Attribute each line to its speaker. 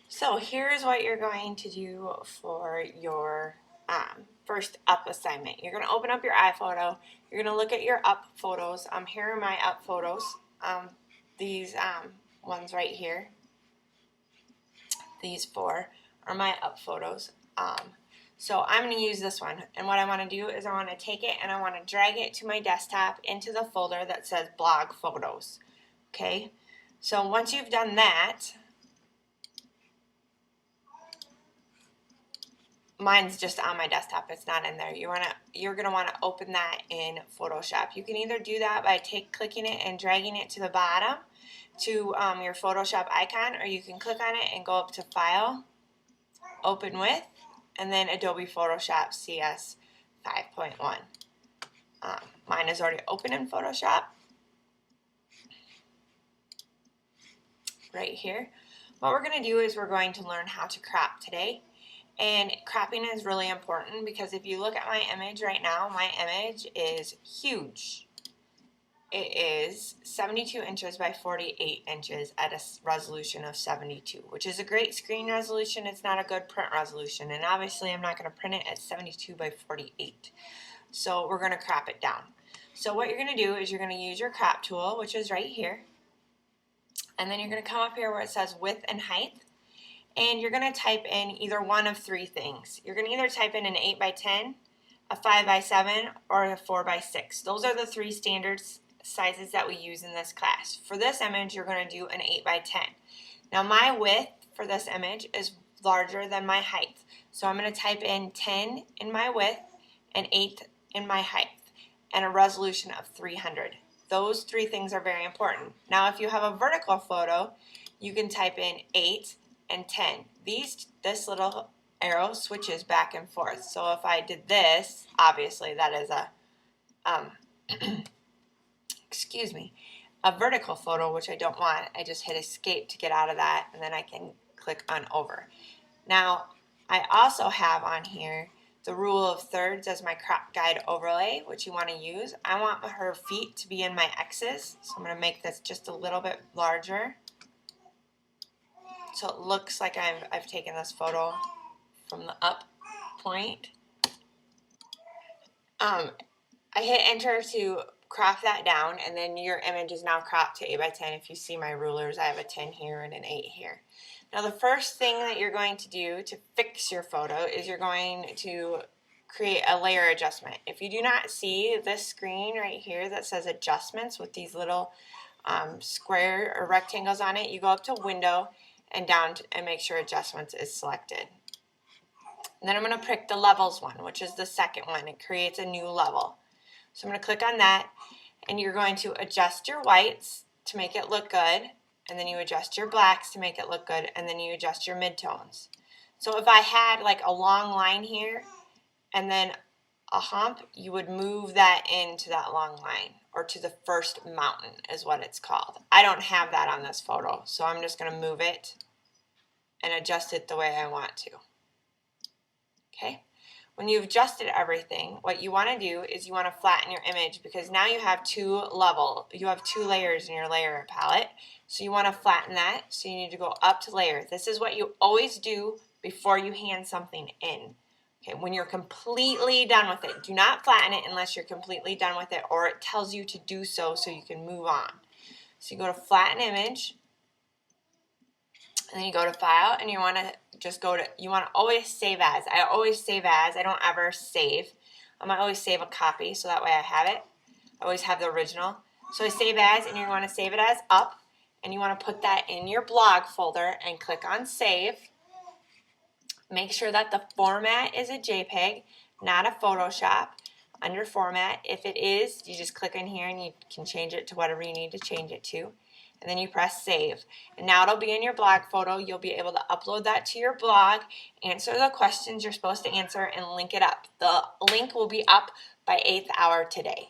Speaker 1: So here's what you're going to do for your first up assignment. You're going to open up your iPhoto. You're going to look at your up photos. Here are my up photos. These ones right here. These four are my up photos. So I'm going to use this one. And what I want to do is I want to take it and I want to drag it to my desktop into the folder that says blog photos. Okay. So once you've done that, mine's just on my desktop, it's not in there. You're gonna want to open that in Photoshop. You can either do that by clicking it and dragging it to the bottom to your Photoshop icon, or you can click on it and go up to File, Open With, and then Adobe Photoshop CS 5.1. Mine is already open in Photoshop right here. What we're going to do is we're going to learn how to crop today. And cropping is really important because if you look at my image right now, my image is huge. It is 72 inches by 48 inches at a resolution of 72, which is a great screen resolution. It's not a good print resolution, and obviously I'm not going to print it at 72 by 48. So we're going to crop it down. So what you're going to do is you're going to use your crop tool, which is right here, and then you're going to come up here where it says width and height. And you're going to type in either one of three things. You're going to either type in an 8 by 10, a 5 by 7, or a 4 by 6. Those are the three standard sizes that we use in this class. For this image, you're going to do an 8 by 10. Now my width for this image is larger than my height. So I'm going to type in 10 in my width and 8 in my height and a resolution of 300. Those three things are very important. Now if you have a vertical photo, you can type in 8 and 10. This little arrow switches back and forth. So if I did this, obviously that is a excuse me, a vertical photo, which I don't want. I just hit escape to get out of that, and then I can click on over. Now I also have on here the rule of thirds as my crop guide overlay, which you want to use. I want her feet to be in my X's, so I'm going to make this just a little bit larger. So it looks like I've taken this photo from the up point. I hit enter to crop that down, and then your image is now cropped to 8 by 10. If you see my rulers, I have a 10 here and an 8 here. Now the first thing that you're going to do to fix your photo is you're going to create a layer adjustment. If you do not see this screen right here that says adjustments with these little square or rectangles on it, you go up to window and down and make sure adjustments is selected. And then I'm going to pick the levels one, which is the second one. It creates a new level. So I'm going to click on that, and you're going to adjust your whites to make it look good, and then you adjust your blacks to make it look good, and then you adjust your midtones. So if I had like a long line here and then a hump, you would move that into that long line, or to the first mountain is what it's called. I don't have that on this photo, so I'm just going to move it and adjust it the way I want to. Okay? When you've adjusted everything, what you want to do is you want to flatten your image, because now you have two layers in your layer palette. So you want to flatten that, so you need to go up to layer. This is what you always do before you hand something in. Okay, when you're completely done with it, do not flatten it unless you're completely done with it, or it tells you to do so you can move on. So you go to flatten image, and then you go to file, and you want to always save as. I always save as. I don't ever save. I always save a copy, so that way I have it. I always have the original. So I save as, and you want to save it as up, and you want to put that in your blog folder and click on save. Make sure that the format is a JPEG, not a Photoshop. Under format, if it is, you just click in here and you can change it to whatever you need to change it to. And then you press save. And now it'll be in your blog photo. You'll be able to upload that to your blog, answer the questions you're supposed to answer, and link it up. The link will be up by 8th hour today.